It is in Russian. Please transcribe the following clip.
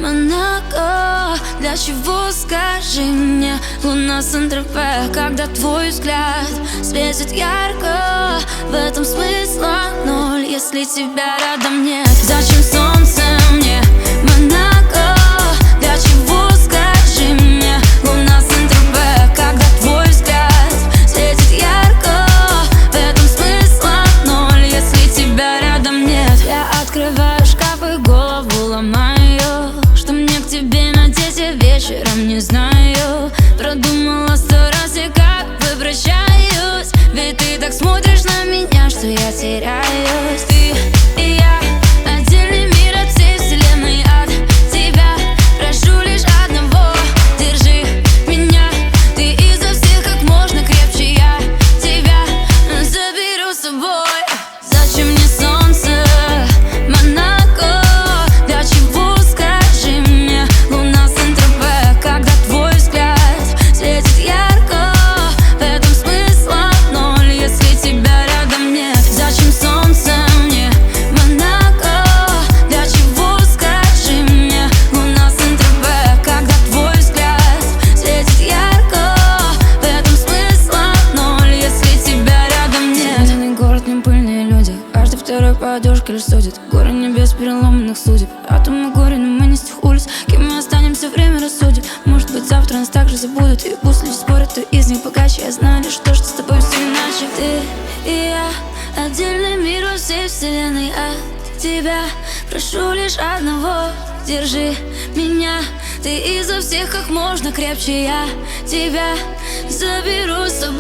Монако, для чего, скажи мне, луна Сен-Тропе, когда твой взгляд светит ярко? В этом смысла ноль, если тебя рядом нет. Зачем солнце мне, Монако? Для чего, скажи мне, луна Сен-Тропе, когда твой взгляд светит ярко? В этом смысла ноль, если тебя рядом нет. Я открываю шкаф и голову ломаю. Что мне к тебе надеть, я вечером не знаю. Продумала 100 раз, и как бы прощаюсь. Ведь ты так смотришь на меня, что я теряюсь. Ты и я, отдельный мир от всей вселенной. От тебя прошу лишь одного: держи меня. Ты изо всех как можно крепче, я тебя заберу с собой. Зачем мне солнце, Монако? Для чего, скажи мне, луна Сен-Тропе, когда твой взгляд светит ярко? В этом смысла ноль, если тебя рядом нет. Зачем солнце мне, Монако? Для чего, скажи мне, луна Сен-Тропе, когда твой взгляд светит ярко? В этом смысла ноль, если тебя рядом нет. Зеленый город, не пыльные люди, каждый второй по одежке лишь судит. Горы небес переломанных судеб, атомы горе, но мы не с тех улиц. Кем мы останемся, время рассудит. Может быть, завтра нас также забудут. И пусть люди спорят, то из них богаче. Я знаю лишь то, что с тобой все иначе. Ты и я, отдельный мир во всей вселенной. От тебя прошу лишь одного: держи меня. Ты изо всех как можно крепче, я тебя заберу с собой.